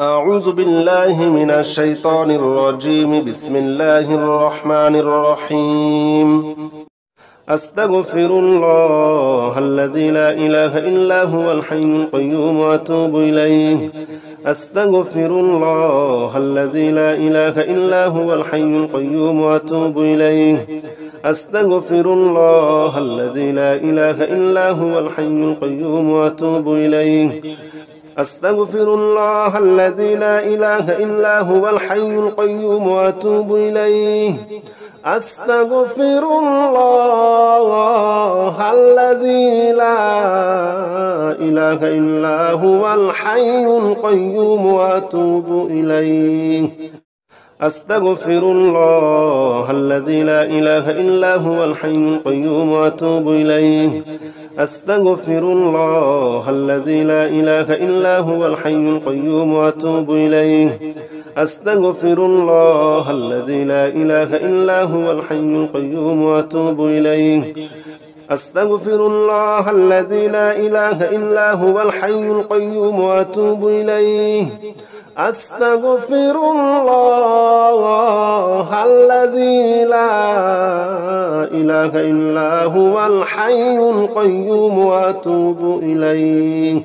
أعوذ بالله من الشيطان الرجيم. بسم الله الرحمن الرحيم. أستغفر الله الذي لا إله إلا هو الحي القيوم وأتوب إليه. أستغفر الله الذي لا إله إلا هو الحي القيوم وأتوب إليه. أستغفر الله الذي لا إله إلا هو الحي القيوم وأتوب إليه. أستغفر الله الذي لا إله إلا هو الحي القيوم وأتوب إليه. أستغفر الله الذي لا إله إلا هو الحي القيوم وأتوب إليه. أستغفر الله الذي لا إله إلا هو الحي القيوم وأتوب إليه. أستغفر الله الذي لا إله إلا هو الحي القيوم وأتوب إليه. أستغفر الله الذي لا إله إلا هو الحي القيوم وأتوب إليه. أستغفر الله الذي لا إله إلا هو الحي القيوم وأتوب إليه. أستغفر الله الذي لا إله إلا هو الحي القيوم وأتوب إليه.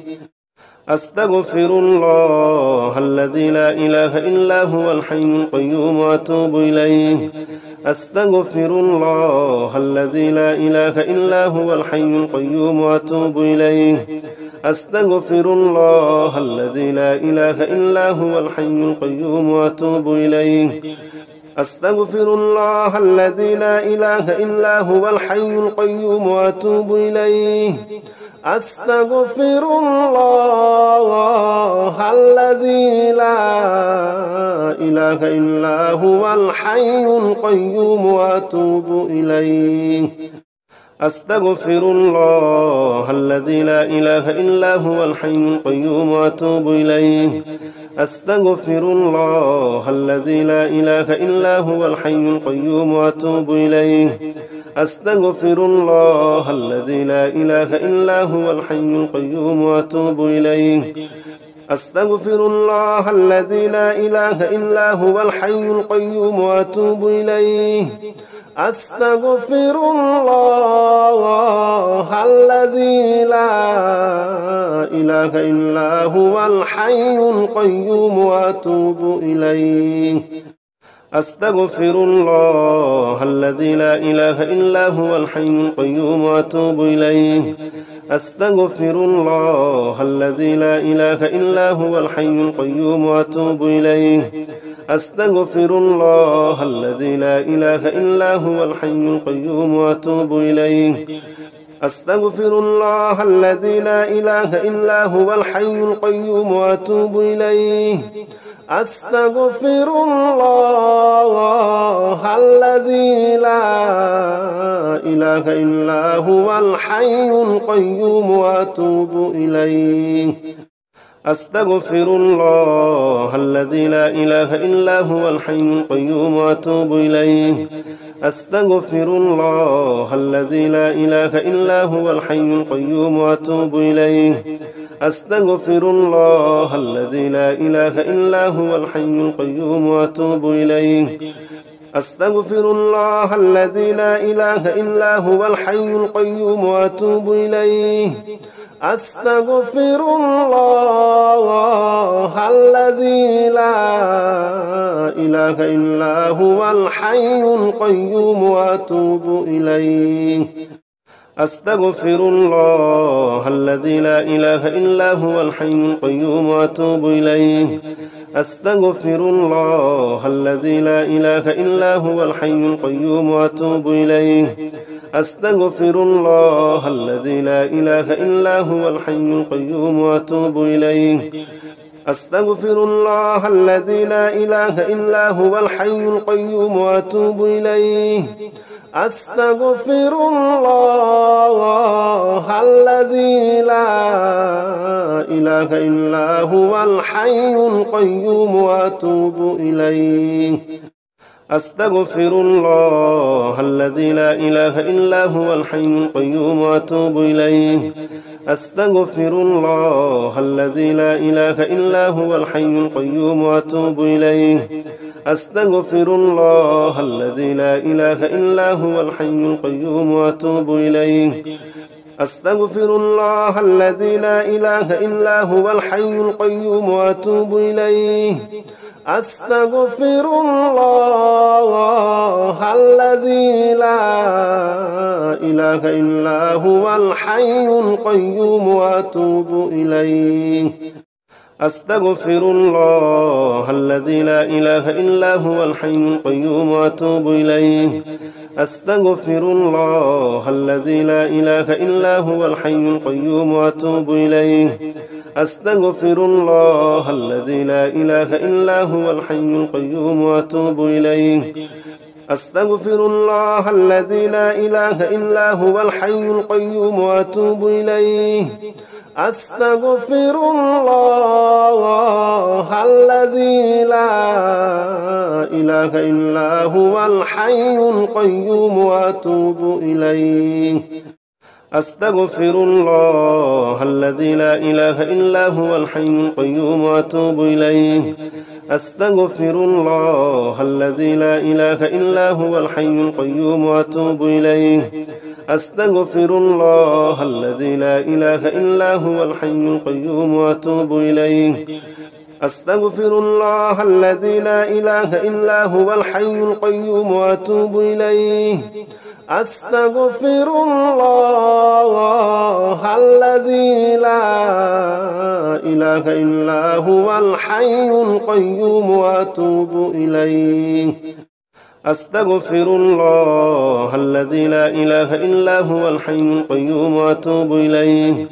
أستغفر الله الذي لا إله إلا هو الحي القيوم وأتوب إليه. أستغفر الله الذي لا إله إلا هو الحي القيوم وأتوب إليه. أستغفر الله الذي لا إله إلا هو الحي القيوم وأتوب إليه. أستغفر الله الذي لا إله إلا هو الحي القيوم وأتوب إليه. أستغفر الله الذي لا إله إلا هو الحي القيوم وأتوب إليه. أستغفر الله الذي لا إله إلا هو الحي القيوم وأتوب إليه. أستغفر الله الذي لا إله إلا هو الحي القيوم وأتوب إليه. أستغفر الله الذي لا إله إلا هو الحي القيوم وأتوب إليه. أستغفر الله الذي لا إله إلا هو الحي القيوم وأتوب إليه. أستغفر الله الذي لا إله إلا هو الحي القيوم وأتوب إليه. أستغفر الله الذي لا إله إلا هو الحي القيوم وأتوب إليه. أستغفر الله الذي لا إله إلا هو الحي القيوم وأتوب إليه. أستغفر الله الذي لا إله إلا هو الحي القيوم وأتوب إليه. أستغفر الله الذي لا إله إلا هو الحي القيوم وأتوب إليه. أستغفر الله الذي لا إله إلا هو الحي القيوم وأتوب إليه. أستغفر الله الذي لا إله إلا هو الحي القيوم وأتوب إليه. أستغفر الله الذي لا إله إلا هو الحي القيوم وأتوب إليه. أستغفر الله الذي لا إله إلا هو الحي القيوم وأتوب إليه. أستغفر الله الذي لا إله إلا هو الحي القيوم وأتوب إليه. أستغفر الله الذي لا إله إلا هو الحي القيوم وأتوب إليه. أستغفر الله الذي لا إله إلا هو الحي القيوم وأتوب إليه. أستغفر الله الذي لا إله إلا هو الحي القيوم وأتوب إليه. أستغفر الله الذي لا إله إلا هو الحي القيوم وأتوب إليه. أستغفر الله الذي لا إله إلا هو الحي القيوم وأتوب إليه. أستغفر الله الذي لا إله إلا هو الحي القيوم وأتوب إليه. أستغفر الله الذي لا إله إلا هو الحي القيوم وأتوب إليه. أستغفر الله الذي لا إله إلا هو الحي القيوم وأتوب إليه أستغفر الله الذي لا إله إلا هو الحي القيوم وأتوب إليه أستغفر الله الذي لا إله إلا هو الحي القيوم وأتوب إليه أستغفر الله الذي لا إله إلا هو الحي القيوم وأتوب إليه أستغفر الله الذي لا إله إلا هو الحي القيوم وأتوب إليه أستغفر الله الذي لا إله إلا هو الحي القيوم وأتوب إليه أستغفر الله الذي لا إله إلا هو الحي القيوم وأتوب إليه أستغفر الله الذي لا إله إلا هو الحي القيوم وأتوب إليه أستغفر الله الذي لا إله إلا هو الحي القيوم وأتوب إليه أستغفر الله الذي لا إله إلا هو الحي القيوم وأتوب إليه أستغفر الله الذي لا إله إلا هو الحي القيوم وأتوب إليه أستغفر الله الذي لا إله إلا هو الحي القيوم وأتوب إليه أستغفر الله الذي لا إله إلا هو الحي القيوم وأتوب إليه أستغفر الله الذي لا إله إلا هو الحي القيوم وأتوب إليه أستغفر الله الذي لا إله إلا هو الحي القيوم وأتوب إليه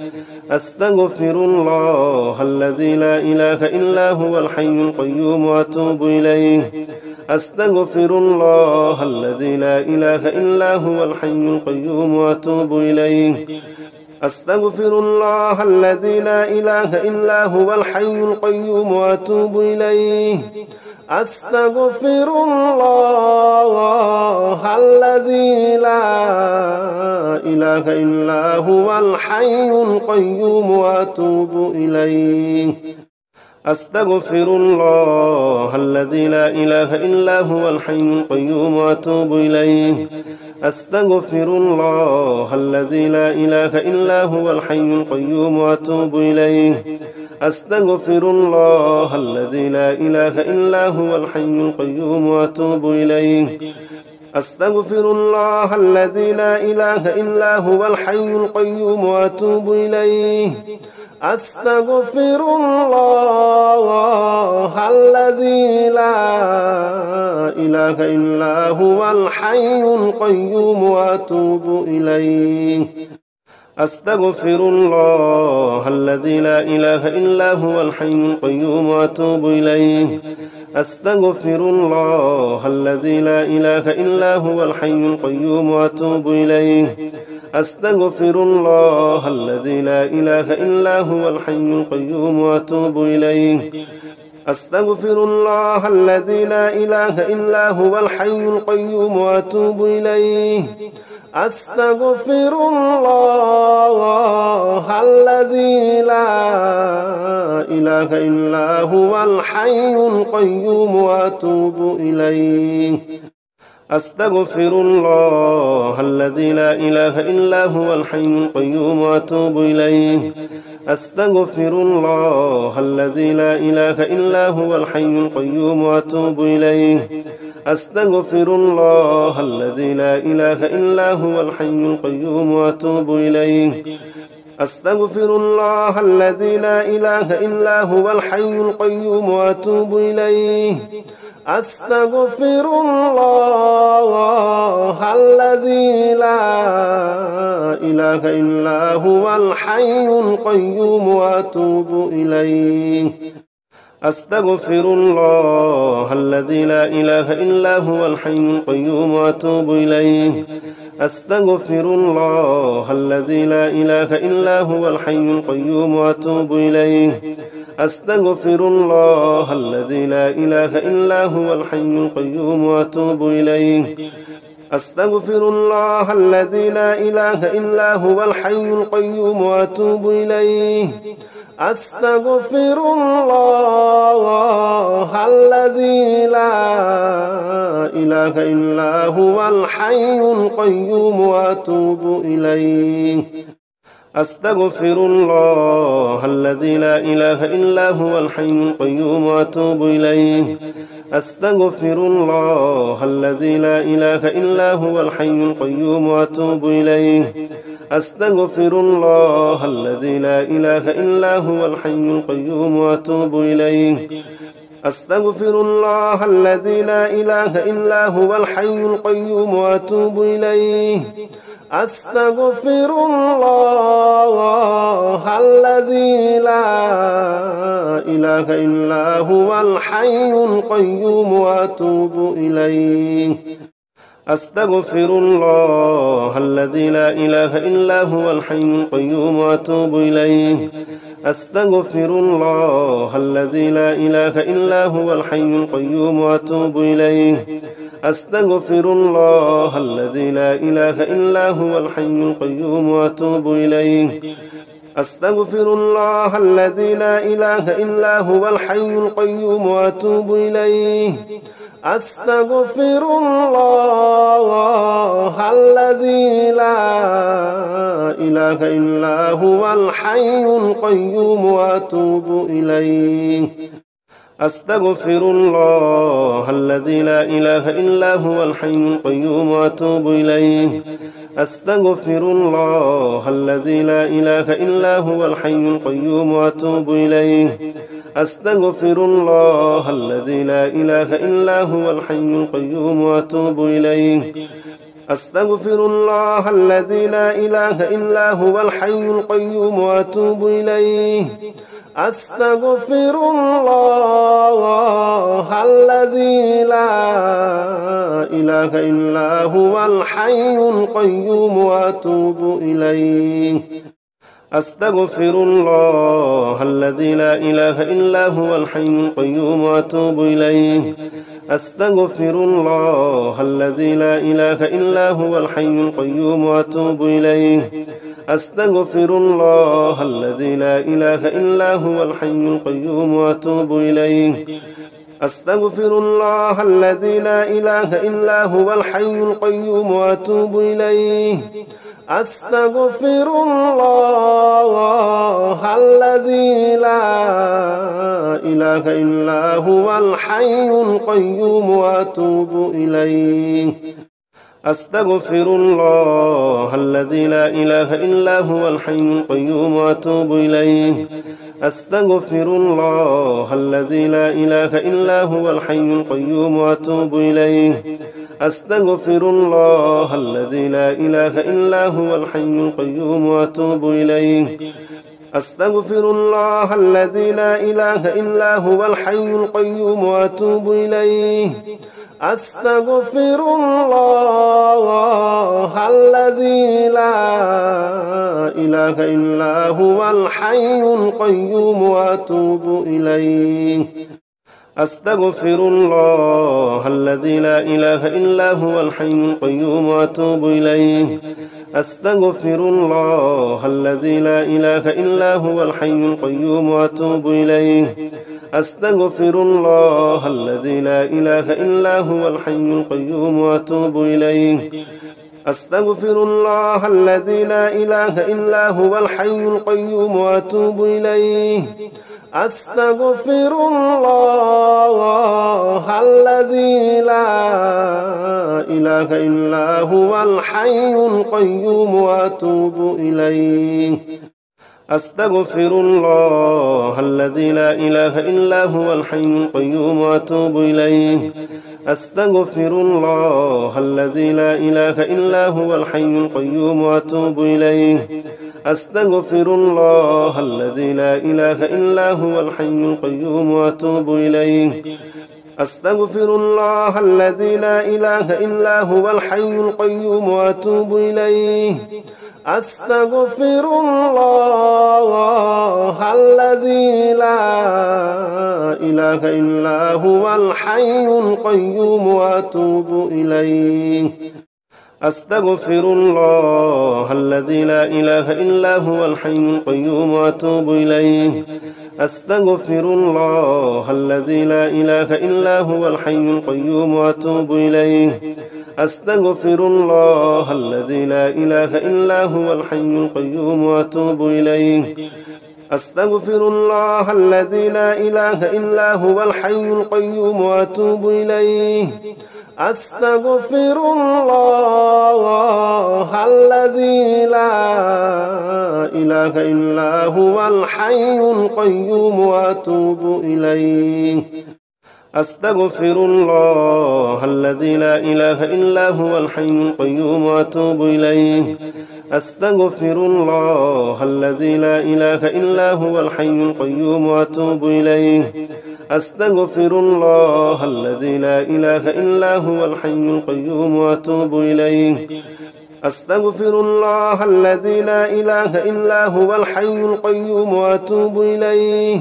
أستغفر الله الذي لا إله إلا هو الحي القيوم وأتوب إليه أستغفر الله الذي لا إله إلا هو الحي القيوم وأتوب إليه أستغفر الله الذي لا إله إلا هو الحي القيوم وأتوب إليه أستغفر الله الذي لا إله إلا هو الحي القيوم وأتوب إليه أستغفر الله الذي لا إله إلا هو الحي القيوم وأتوب إليه أستغفر الله الذي لا إله إلا هو الحي القيوم وأتوب إليه أستغفر الله الذي لا إله إلا هو الحي القيوم وأتوب إليه أستغفر الله الذي لا إله إلا هو الحي القيوم وأتوب إليه أستغفر الله الذي لا إله إلا هو الحي القيوم وأتوب إليه أستغفر الله الذي لا إله إلا هو الحي القيوم وأتوب إليه أستغفر الله الذي لا إله إلا هو الحي القيوم وأتوب إليه أستغفر الله الذي لا إله إلا هو الحي القيوم وأتوب إليه أستغفر الله الذي لا إله إلا هو الحي القيوم وأتوب إليه أستغفر الله الذي لا إله إلا هو الحي القيوم وأتوب إليه أستغفر الله الذي لا إله إلا هو الحي القيوم وأتوب إليه أستغفر الله الذي لا إله إلا هو الحي القيوم وأتوب إليه أستغفر الله الذي لا إله إلا هو الحي القيوم وأتوب إليه أستغفر الله الذي لا إله إلا هو الحي القيوم وأتوب إليه أستغفر الله الذي لا إله إلا هو الحي القيوم وأتوب إليه أستغفر الله الذي لا إله إلا هو الحي القيوم وأتوب إليه أستغفر الله الذي لا إله إلا هو الحي القيوم وأتوب إليه أستغفر الله الذي لا إله إلا هو الحي القيوم وأتوب إليه أستغفر الله الذي لا إله إلا هو الحي القيوم وأتوب إليه. أستغفر الله الذي لا إله إلا هو الحي القيوم وأتوب إليه. أستغفر الله الذي لا إله إلا هو الحي القيوم وأتوب إليه. أستغفر الله الذي لا إله إلا هو الحي القيوم وأتوب إليه. أستغفر الله الذي لا إله إلا هو الحي القيوم وأتوب إليه. أستغفر الله الذي لا إله إلا هو الحي القيوم وأتوب إليه. أستغفر الله الذي لا إله إلا هو الحي القيوم وأتوب إليه. أستغفر الله الذي لا إله إلا هو الحي القيوم وأتوب إليه. أستغفر الله الذي لا إله إلا هو الحي القيوم وأتوب إليه. أستغفر الله الذي لا إله إلا هو الحي القيوم وأتوب إليه. أستغفر الله الذي لا إله إلا هو الحي القيوم وأتوب إليه. أستغفر الله الذي لا إله إلا هو الحي القيوم وأتوب إليه. أستغفر الله الذي لا إله إلا هو الحي القيوم وأتوب إليه. أستغفر الله الذي لا إله إلا هو الحي القيوم وأتوب إليه. أستغفر الله الذي لا إله إلا هو الحي القيوم وأتوب إليه. أستغفر الله الذي لا إله إلا هو الحي القيوم وأتوب إليه. أستغفر الله الذي لا إله إلا هو الحي القيوم وأتوب إليه. أستغفر الله الذي لا إله إلا هو الحي القيوم وأتوب إليه. أستغفر الله الذي لا إله إلا هو الحي القيوم وأتوب إليه. أستغفر الله الذي لا إله إلا هو الحي القيوم وأتوب إليه. أستغفر الله الذي لا إله إلا هو الحي القيوم وأتوب إليه. أستغفر الله الذي لا إله إلا هو الحي القيوم وأتوب إليه. أستغفر الله الذي لا إله إلا هو الحي القيوم وأتوب إليه. أستغفر الله الذي لا إله إلا هو الحي القيوم وأتوب إليه. أستغفر الله الذي لا إله إلا هو الحي القيوم وأتوب إليه. أستغفر الله الذي لا إله إلا هو الحي القيوم وأتوب إليه. أستغفر الله الذي لا إله إلا هو الحي القيوم وأتوب إليه. أستغفر الله الذي لا إله إلا هو الحي القيوم وأتوب إليه. أستغفر الله الذي لا إله إلا هو الحي القيوم وأتوب إليه. أستغفر الله الذي لا إله إلا هو الحي القيوم وأتوب إليه. أستغفر الله الذي لا إله إلا هو الحي القيوم وأتوب إليه. أستغفر الله الذي لا إله إلا هو الحي القيوم وأتوب إليه. أستغفر الله الذي لا إله إلا هو الحي القيوم وأتوب إليه. أستغفر الله الذي لا إله إلا هو الحي القيوم وأتوب إليه. أستغفر الله الذي لا إله إلا هو الحي القيوم وأتوب إليه. أستغفر الله الذي لا إله إلا هو الحي القيوم وأتوب إليه. أستغفر الله الذي لا إله إلا هو الحي القيوم وأتوب إليه. أستغفر الله الذي لا إله إلا هو الحي القيوم وأتوب إليه. أستغفر الله الذي لا إله إلا هو الحي القيوم وأتوب إليه. أستغفر الله الذي لا إله إلا هو الحي القيوم وأتوب إليه. أستغفر الله الذي لا إله إلا هو الحي القيوم وأتوب إليه. أستغفر الله الذي لا إله إلا هو الحي القيوم وأتوب إليه. أستغفر الله الذي لا إله إلا هو الحي القيوم وأتوب إليه. أستغفر الله الذي لا إله إلا هو الحي القيوم وأتوب إليه. أستغفر الله الذي لا إله إلا هو الحي القيوم وأتوب إليه. أستغفر الله الذي لا إله إلا هو الحي القيوم وأتوب إليه.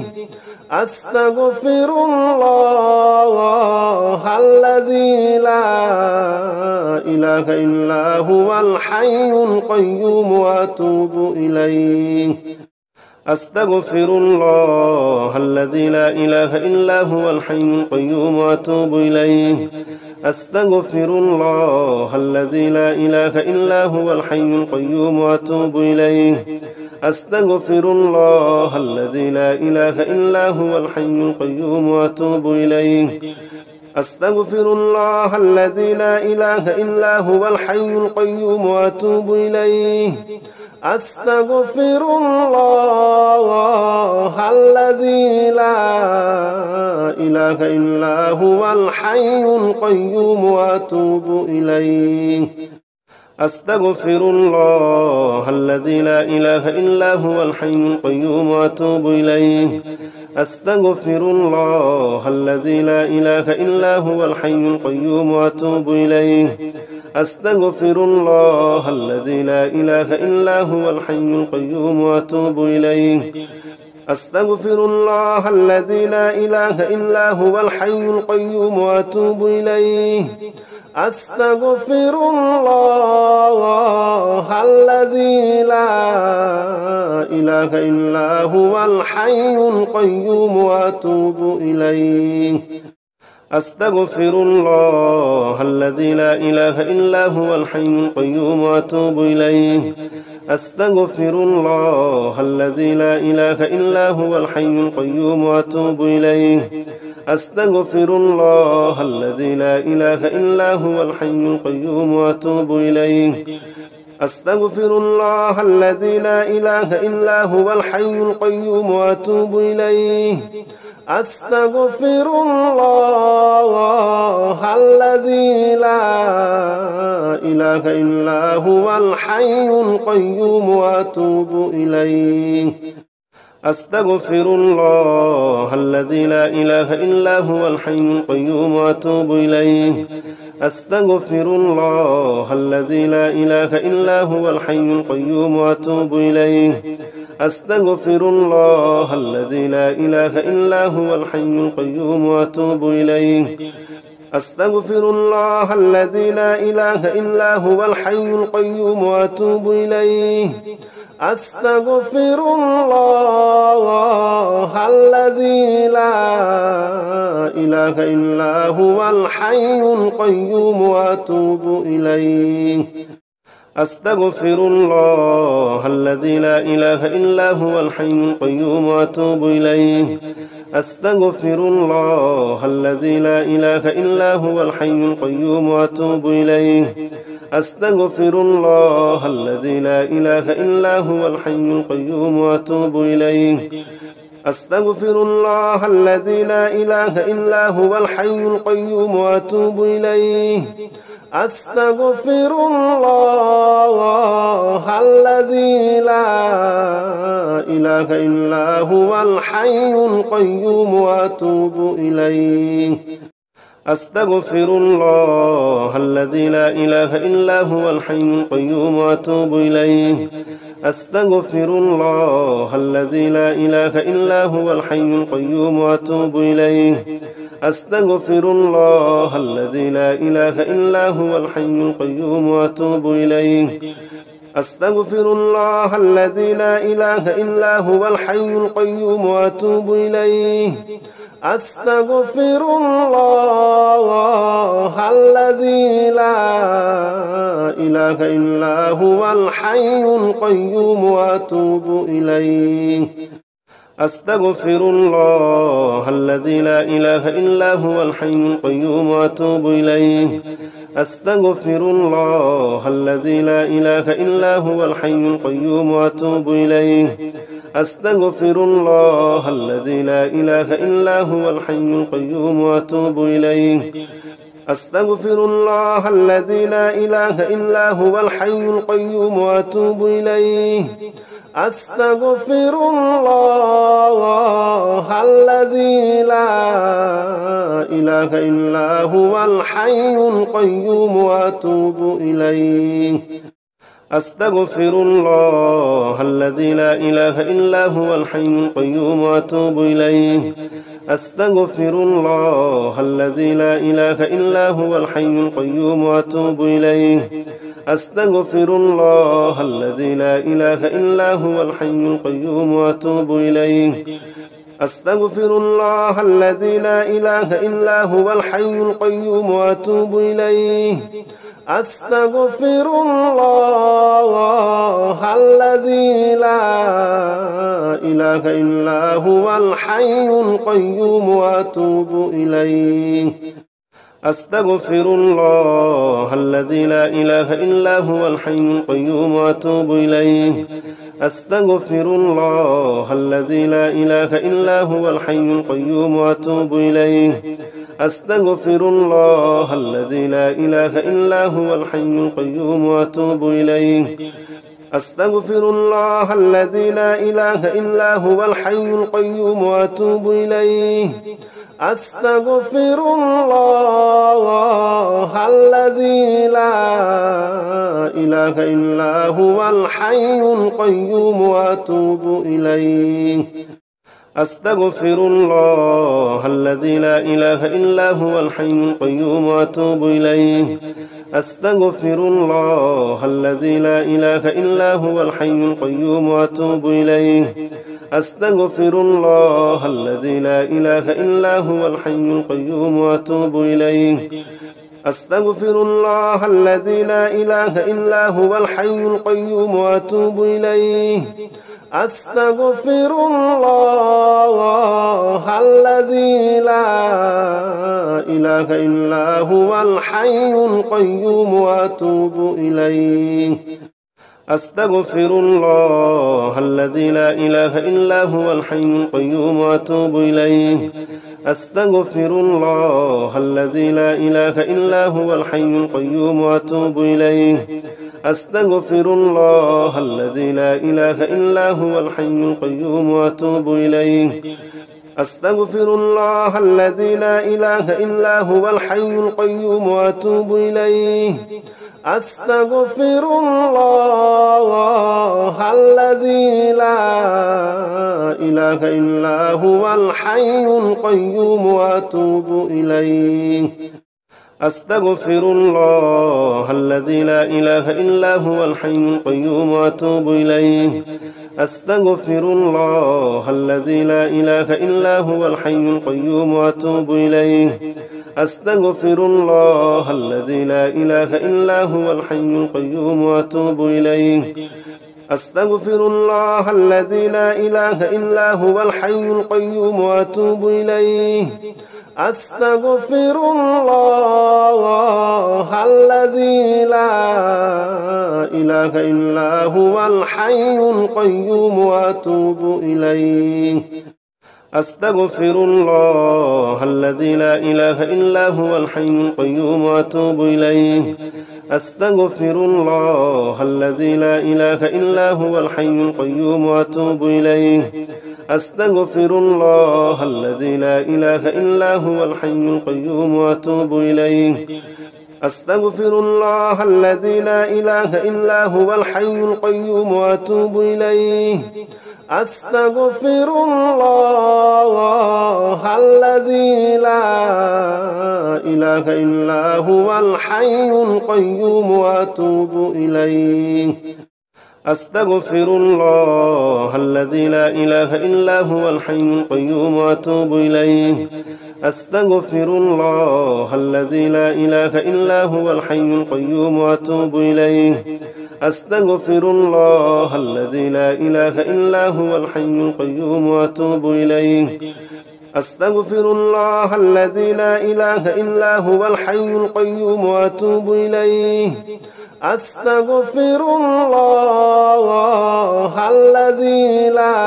أستغفر الله الذي لا إله إلا هو الحي القيوم وأتوب إليه. أستغفر الله الذي لا إله إلا هو الحي القيوم وأتوب إليه. أستغفر الله الذي لا إله إلا هو الحي القيوم وأتوب إليه. أستغفر الله الذي لا إله إلا هو الحي القيوم وأتوب إليه. أستغفر الله الذي لا إله إلا هو الحي القيوم وأتوب إليه. أستغفر الله الذي لا إله إلا هو الحي القيوم وأتوب إليه. أستغفر الله الذي لا إله إلا هو الحي القيوم وأتوب إليه. أستغفر الله الذي لا إله إلا هو الحي القيوم وأتوب إليه. أستغفر الله الذي لا إله إلا هو الحي القيوم وأتوب إليه. أستغفر الله الذي لا إله إلا هو الحي القيوم وأتوب إليه. أستغفر الله الذي لا إله إلا هو الحي القيوم وأتوب إليه. أستغفر الله الذي لا إله إلا هو الحي القيوم وأتوب إليه. أستغفر الله الذي لا إله إلا هو الحي القيوم وأتوب إليه. أستغفر الله الذي لا إله إلا هو الحي القيوم وأتوب إليه. أستغفر الله الذي لا إله إلا هو الحي القيوم وأتوب إليه. أستغفر الله الذي لا إله إلا هو الحي القيوم وأتوب إليه. أستغفر الله الذي لا إله إلا هو الحي القيوم وأتوب إليه. أستغفر الله الذي لا إله إلا هو الحي القيوم وأتوب إليه. أستغفر الله الذي لا إله إلا هو الحي القيوم وأتوب إليه. أستغفر الله الذي لا إله إلا هو الحي القيوم وأتوب إليه. أستغفر الله الذي لا إله إلا هو الحي القيوم وأتوب إليه. أستغفر الله الذي لا إله إلا هو الحي القيوم وأتوب إليه. أستغفر الله الذي لا إله إلا هو الحي القيوم وأتوب إليه. أستغفر الله الذي لا إله إلا هو الحي القيوم وأتوب إليه. أستغفر الله الذي لا إله إلا هو الحي القيوم وأتوب إليه. أستغفر الله الذي لا إله إلا هو الحي القيوم وأتوب إليه. أستغفر الله الذي لا إله إلا هو الحي القيوم وأتوب إليه. أستغفر الله الذي لا إله إلا هو الحي القيوم وأتوب إليه. أستغفر الله الذي لا إله إلا هو الحي القيوم وأتوب إليه أستغفر الله الذي لا إله إلا هو الحي القيوم وأتوب إليه أستغفر الله الذي لا إله إلا هو الحي القيوم وأتوب إليه أستغفر الله الذي لا إله إلا هو الحي القيوم وأتوب إليه أستغفر الله الذي لا إله إلا هو الحي القيوم وأتوب إليه أستغفر الله الذي لا إله إلا هو الحي القيوم وأتوب إليه أستغفر الله الذي لا إله إلا هو الحي القيوم وأتوب إليه أستغفر الله الذي لا إله إلا هو الحي القيوم وأتوب إليه أستغفر الله الذي لا إله إلا هو الحي القيوم وأتوب إليه أستغفر الله الذي لا إله إلا هو الحي القيوم وأتوب إليه أستغفر الله الذي لا إله إلا هو الحي القيوم وأتوب إليه أستغفر الله الذي لا إله إلا هو الحي القيوم وأتوب إليه أستغفر الله الذي لا إله إلا هو الحي القيوم وأتوب إليه أستغفر الله الذي لا إله إلا هو الحي القيوم وأتوب إليه أستغفر الله الذي لا إله إلا هو الحي القيوم وأتوب إليه أستغفر الله الذي لا إله إلا هو الحي القيوم وأتوب إليه أستغفر الله الذي لا إله إلا هو الحي القيوم وأتوب إليه أستغفر الله الذي لا إله إلا هو الحي القيوم وأتوب إليه أستغفر الله الذي لا إله إلا هو الحي القيوم وأتوب إليه أستغفر الله الذي لا إله إلا هو الحي القيوم وأتوب إليه أستغفر الله الذي لا إله إلا هو الحي القيوم وأتوب إليه أستغفر الله الذي لا إله إلا هو الحي القيوم وأتوب إليه أستغفر الله الذي لا إله إلا هو الحي القيوم وأتوب إليه أستغفر الله الذي لا إله إلا هو الحي القيوم وأتوب إليه أستغفر الله الذي لا إله إلا هو الحي القيوم وأتوب إليه أستغفر الله الذي لا إله إلا هو الحي القيوم وأتوب إليه أستغفر الله الذي لا إله إلا هو الحي القيوم وأتوب إليه أستغفر الله الذي لا إله إلا هو الحي القيوم وأتوب إليه أستغفر الله الذي لا إله إلا هو الحي القيوم وأتوب إليه أستغفر الله الذي لا إله إلا هو الحي القيوم وأتوب إليه أستغفر الله الذي لا إله إلا هو الحي القيوم وأتوب إليه أستغفر الله الذي لا إله إلا هو الحي القيوم وأتوب إليه أستغفر الله الذي لا إله إلا هو الحي القيوم وأتوب إليه أستغفر الله الذي لا إله إلا هو الحي القيوم وأتوب إليه أستغفر الله الذي لا إله إلا هو الحي القيوم وأتوب إليه أستغفر الله الذي لا إله إلا هو الحي القيوم وأتوب إليه أستغفر الله الذي لا إله إلا هو الحي القيوم وأتوب إليه أستغفر الله الذي لا إله إلا هو الحي القيوم وأتوب إليه أستغفر الله الذي لا إله إلا هو الحي القيوم وأتوب إليه أستغفر الله الذي لا إله إلا هو الحي القيوم وأتوب إليه أستغفر الله الذي لا إله إلا هو الحي القيوم وأتوب إليه أستغفر الله الذي لا إله إلا هو الحي القيوم وأتوب إليه أستغفر الله الذي لا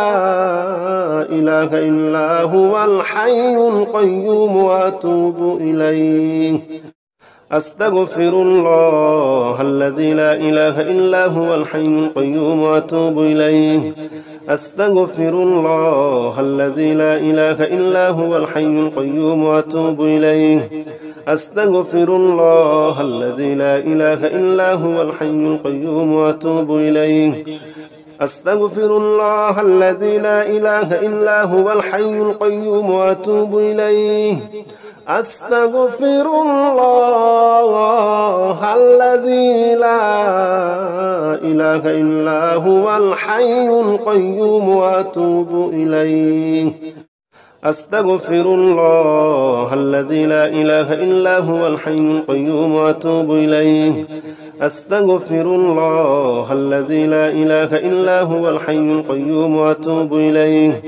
إله إلا هو الحي القيوم وأتوب إليه أستغفر الله الذي لا إله إلا هو الحي القيوم وأتوب إليه أستغفر الله الذي لا إله إلا هو الحي القيوم وأتوب إليه أستغفر الله الذي لا إله إلا هو الحي القيوم وأتوب إليه أستغفر الله الذي لا إله إلا هو الحي القيوم وأتوب إليه أستغفر الله الذي لا إله إلا هو الحي القيوم وأتوب إليه أستغفر الله الذي لا إله إلا هو الحي القيوم وأتوب إليه أستغفر الله الذي لا إله إلا هو الحي القيوم وأتوب إليه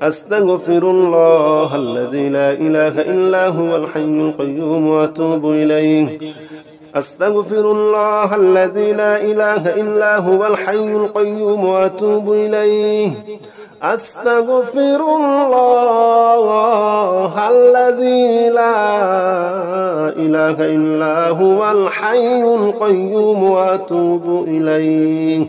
أستغفر الله الذي لا إله إلا هو الحي القيوم وأتوب إليه أستغفر الله الذي لا إله إلا هو الحي القيوم وأتوب إليه أستغفر الله الذي لا إله إلا هو الحي القيوم وأتوب إليه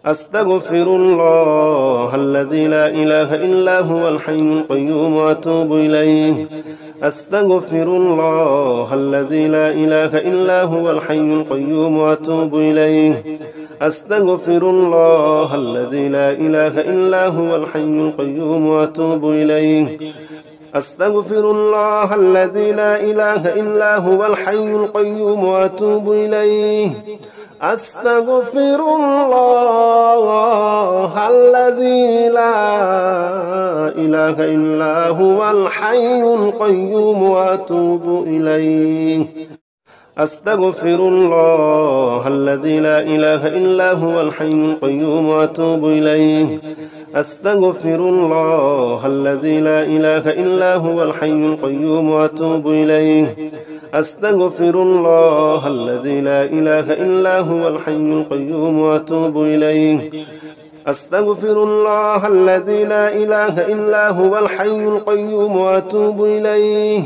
أستغفر الله الذي لا إله إلا هو الحي القيوم وأتوب إليه أستغفر الله الذي لا إله إلا هو الحي القيوم وأتوب إليه أستغفر الله الذي لا إله إلا هو الحي القيوم وأتوب إليه أستغفر الله الذي لا إله إلا هو الحي القيوم وأتوب إليه أستغفر الله الذي لا إله إلا هو الحي القيوم وأتوب إليه أستغفر الله الذي لا إله إلا هو الحي القيوم وأتوب إليه أستغفر الله الذي لا إله إلا هو الحي القيوم وأتوب إليه أستغفر الله الذي لا إله إلا هو الحي القيوم وأتوب إليه أستغفر الله الذي لا إله إلا هو الحي القيوم وأتوب إليه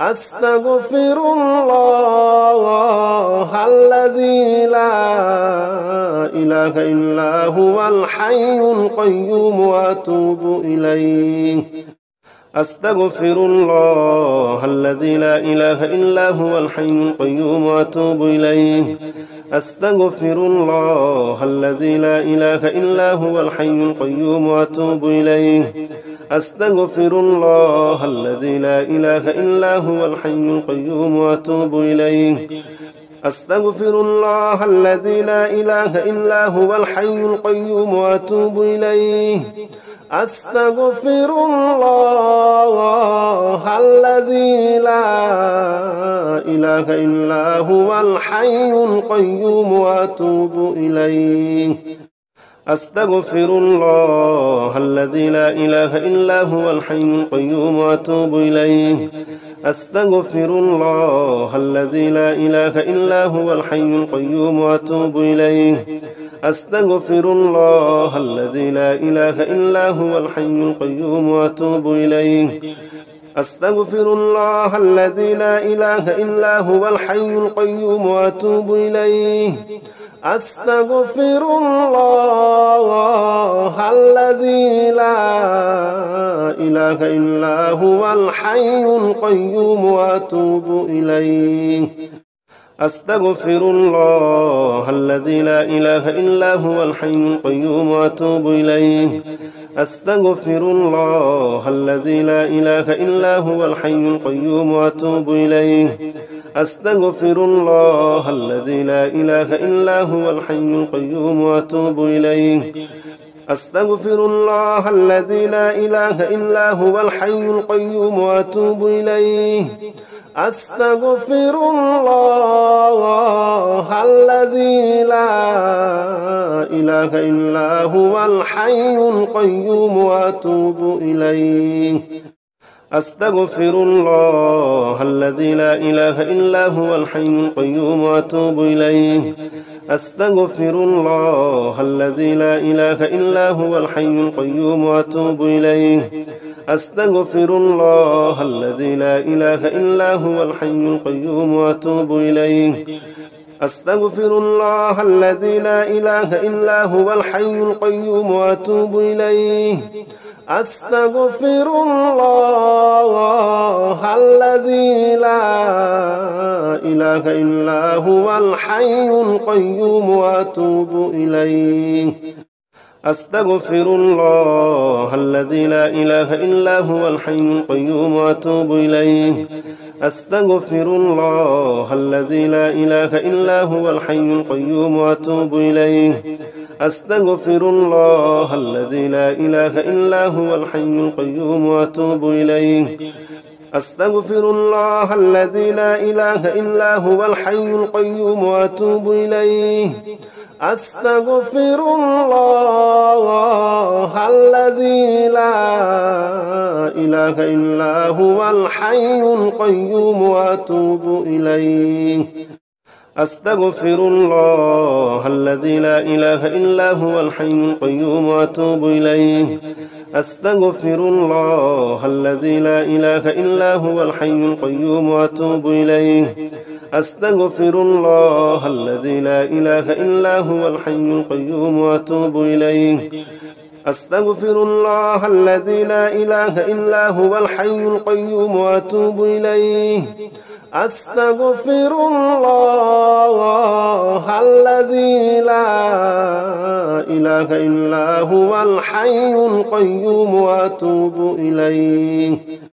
أستغفر الله الذي لا إله إلا هو الحي القيوم وأتوب إليه أستغفر الله الذي لا إله إلا هو الحي القيوم وأتوب إليه أستغفر الله الذي لا إله إلا هو الحي القيوم وأتوب إليه أستغفر الله الذي لا إله إلا هو الحي القيوم وأتوب إليه أستغفر الله الذي لا إله إلا هو الحي القيوم وأتوب إليه أستغفر الله الذي لا إله إلا هو الحي القيوم وأتوب إليه أستغفر الله الذي لا إله إلا هو الحي القيوم وأتوب إليه أستغفر الله الذي لا إله إلا هو الحي القيوم وأتوب إليه أستغفر الله الذي لا إله إلا هو الحي القيوم وأتوب إليه أستغفر الله الذي لا إله إلا هو الحي القيوم وأتوب إليه أستغفر الله الذي لا إله إلا هو الحي القيوم وأتوب إليه أستغفر الله الذي لا إله إلا هو الحي القيوم وأتوب إليه أستغفر الله الذي لا إله إلا هو الحي القيوم وأتوب إليه أستغفر الله الذي لا إله إلا هو الحي القيوم وأتوب إليه أستغفر الله الذي لا إله إلا هو الحي القيوم وأتوب إليه أستغفر الله الذي لا إله إلا هو الحي القيوم وأتوب إليه أستغفر الله الذي لا إله إلا هو الحي القيوم وأتوب إليه أستغفر الله الذي لا إله إلا هو الحي القيوم وأتوب إليه أستغفر الله الذي لا إله إلا هو الحي القيوم وأتوب إليه أستغفر الله الذي لا إله إلا هو الحي القيوم وأتوب إليه أستغفر الله الذي لا إله إلا هو الحي القيوم وأتوب إليه أستغفر الله الذي لا إله إلا هو الحي القيوم وأتوب إليه أستغفر الله الذي لا إله إلا هو الحي القيوم وأتوب إليه أستغفر الله الذي لا إله إلا هو الحي القيوم وأتوب إليه أستغفر الله الذي لا إله إلا هو الحي القيوم وأتوب إليه أستغفر الله الذي لا إله إلا هو الحي القيوم وأتوب إليه أستغفر الله الذي لا إله إلا هو الحي القيوم وأتوب إليه أستغفر الله الذي لا إله إلا هو الحي القيوم وأتوب إليه أستغفر الله الذي لا إله إلا هو الحي القيوم وأتوب إليه أستغفر الله الذي لا إله إلا هو الحي القيوم وأتوب إليه أستغفر الله الذي لا إله إلا هو الحي القيوم وأتوب إليه